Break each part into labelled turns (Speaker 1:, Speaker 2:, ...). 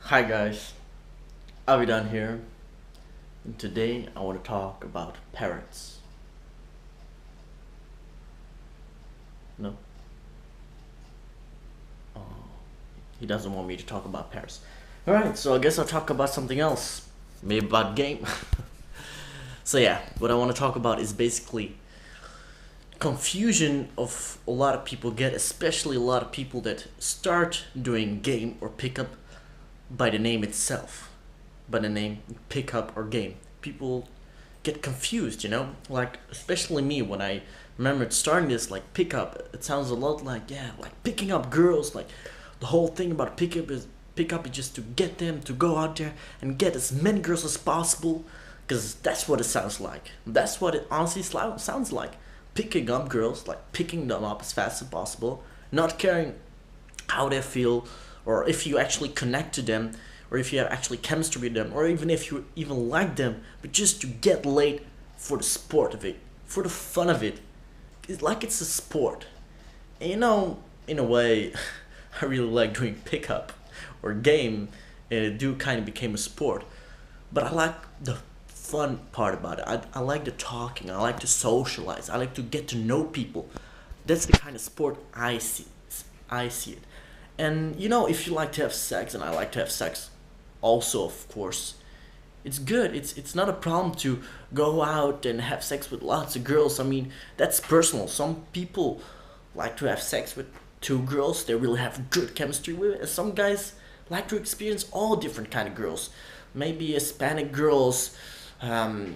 Speaker 1: Hi guys, Avidan here, and today I want to talk about parrots. No, he doesn't want me to talk about parrots. Alright, so I guess I'll talk about something else. Maybe about game. So yeah, what I want to talk about is basically confusion of a lot of people get, especially a lot of people that start doing game or pickup by the name itself. By the name pickup or game. People get confused, Like especially me when I remembered starting this like pickup, it sounds a lot like like picking up girls, like the whole thing about pickup is just to get them to go out there and get as many girls as possible because that's what it sounds like. That's what it honestly sounds like. Picking up girls, like picking them up as fast as possible, not caring how they feel or if you actually connect to them or if you have actually chemistry with them or even if you even like them, but just to get laid for the sport of it, for the fun of it. It's like it's a sport. And in a way, I really like doing pickup or game, and it do kind of became a sport. But I like the fun part about it. I like the talking. I like to socialize. I like to get to know people. That's the kind of sport I see. I see it. And if you like to have sex, and I like to have sex, also of course, it's good. It's not a problem to go out and have sex with lots of girls. I mean, that's personal. Some people like to have sex with two girls they really have good chemistry with, and some guys like to experience all different kind of girls. Maybe Hispanic girls,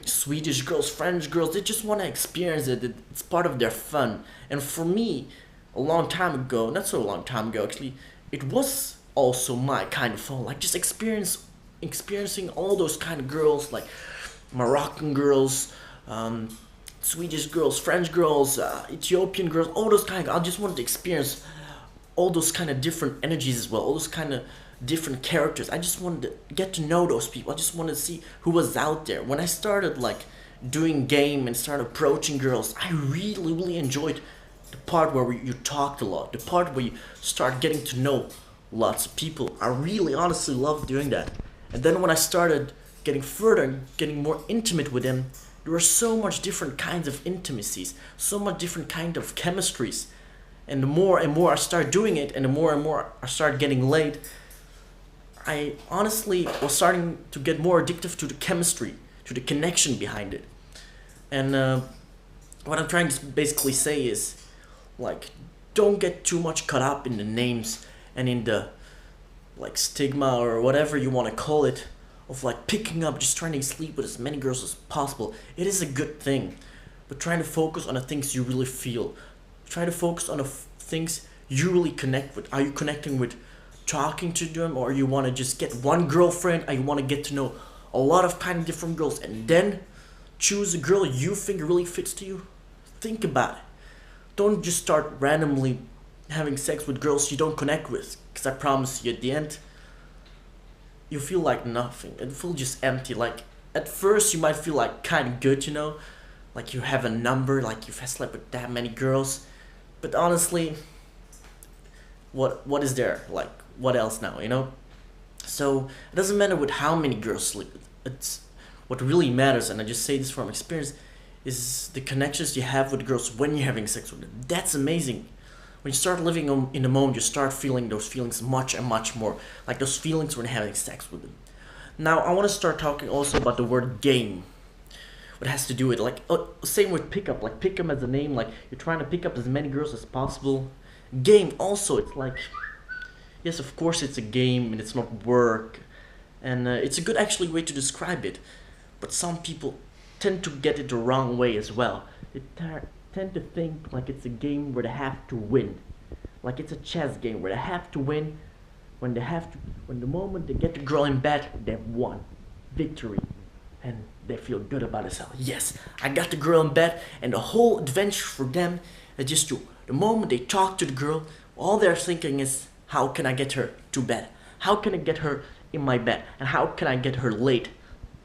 Speaker 1: Swedish girls, French girls. They just want to experience it. It's part of their fun. And for me, a long time ago, not so long time ago actually, it was also my kind of fun. Like just experiencing all those kind of girls, like Moroccan girls, um, Swedish girls, French girls, Ethiopian girls, all those kind of. I just wanted to experience all those kind of different energies as well, all those kind of different characters. I just wanted to get to know those people. I just wanted to see who was out there. When I started like doing game and started approaching girls, I really really enjoyed the part where you talked a lot, the part where you start getting to know lots of people. I really honestly love doing that. And then when I started getting further and getting more intimate with them, there were so much different kinds of intimacies, so much different kind of chemistries. And more I started doing it, and the more I started getting laid, I honestly was starting to get more addictive to the chemistry, to the connection behind it. And what I'm trying to basically say is, like, don't get too much caught up in the names and in the like stigma or whatever you want to call it of like picking up, just trying to sleep with as many girls as possible. It is a good thing, but trying to focus on the things you really feel. Try to focus on the things you really connect with. Are you connecting with talking to them, or you want to just get one girlfriend, or you want to get to know a lot of kind of different girls and then choose a girl you think really fits to you? Think about it. Don't just start randomly having sex with girls you don't connect with, because I promise you at the end you feel like nothing. It feels just empty. Like at first you might feel like kind of good, like you have a number, like you've slept with that many girls, but honestly, what is there? Like what else now? So it doesn't matter with how many girls sleep. It's what really matters, and I just say this from experience, is the connections you have with girls when you're having sex with them. That's amazing. When you start living in the moment, you start feeling those feelings much and much more, like those feelings when having sex with them. Now I want to start talking also about the word game. What has to do with like same with pickup, like pick them as a name, like you're trying to pick up as many girls as possible. Game also, it's like, yes, of course it's a game and it's not work, and it's a good actually way to describe it. But some people tend to get it the wrong way as well. They tend to think like it's a game where they have to win, like it's a chess game where they have to win. When the moment they get the girl in bed, they've won, victory, and they feel good about themselves. Yes, I got the girl in bed, and the whole adventure for them is just to the moment they talk to the girl, all they're thinking is how can I get her to bed? How can I get her in my bed? And how can I get her late?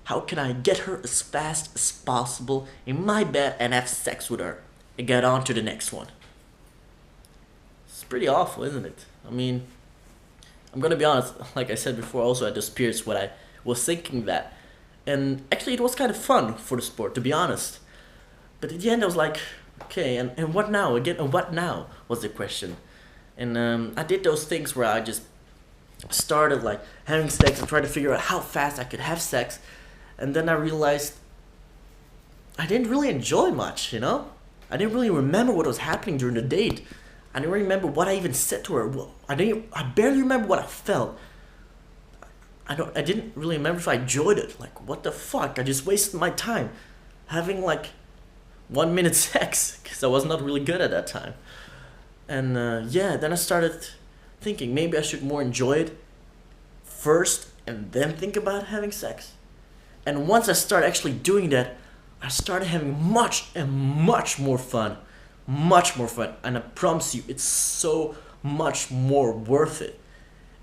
Speaker 1: How can I get her as fast as possible in my bed and have sex with her and get on to the next one? It's pretty awful, isn't it? I mean, I'm gonna be honest, like I said before, also at the Spears, when I was thinking that. And actually, it was kind of fun for the sport, to be honest. But at the end, I was like, okay, and what now? Again, and what now was the question. And I did those things where I just started like having sex and tried to figure out how fast I could have sex. And then I realized I didn't really enjoy much, you know? I didn't really remember what was happening during the date. I didn't remember what I even said to her. Well, I barely remember what I felt. I didn't really remember if I enjoyed it. Like, what the fuck? I just wasted my time having like 1 minute sex because I was not really good at that time. And yeah, then I started thinking maybe I should more enjoy it first and then think about having sex. And once I started actually doing that, I started having much and much more fun. Much more fun. And I promise you, it's so much more worth it.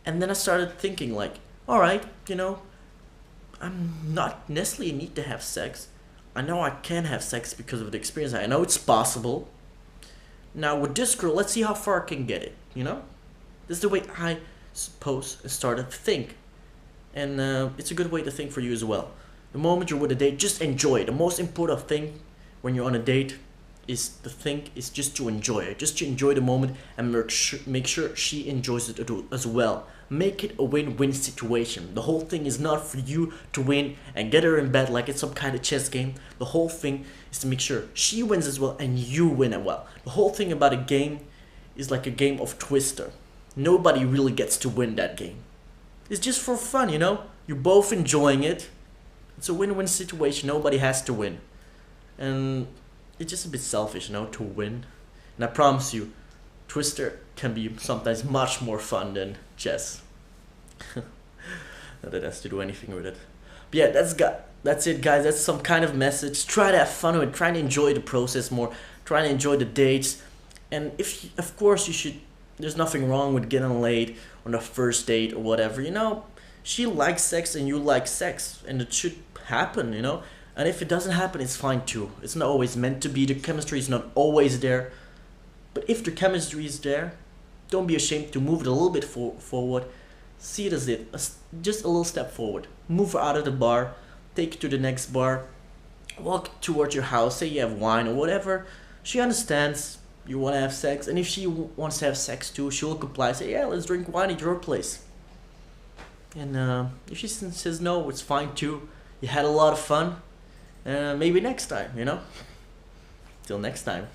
Speaker 1: And then I started thinking, like, alright, you know, I'm not necessarily need to have sex. I know I can have sex because of the experience. I know it's possible. Now with this girl, let's see how far I can get it, you know? This is the way I suppose started to think. And it's a good way to think for you as well. The moment you're with a date, just enjoy it. The most important thing when you're on a date is just to enjoy it. Just to enjoy the moment and make sure she enjoys it as well. Make it a win-win situation. The whole thing is not for you to win and get her in bed like it's some kind of chess game. The whole thing is to make sure she wins as well and you win as well. The whole thing about a game is like a game of Twister. Nobody really gets to win that game. It's just for fun, you know? You're both enjoying it. It's a win-win situation. Nobody has to win. And it's just a bit selfish, you know, to win. And I promise you, Twister can be sometimes much more fun than chess. Not that has to do anything with it. But yeah, that's it, guys. That's some kind of message. Try to have fun with it. Try to enjoy the process more. Try to enjoy the dates. And of course, you should. There's nothing wrong with getting laid on the first date or whatever. You know, she likes sex and you like sex, and it should happen. You know. And if it doesn't happen, it's fine too. It's not always meant to be. The chemistry is not always there. But if the chemistry is there, don't be ashamed to move it a little bit forward. See it as just a little step forward. Move her out of the bar. Take her to the next bar. Walk towards your house. Say you have wine or whatever. She understands you want to have sex. And if she wants to have sex too, she'll comply. Say, yeah, let's drink wine at your place. And if she says no, it's fine too. You had a lot of fun. Maybe next time, you know? Till next time.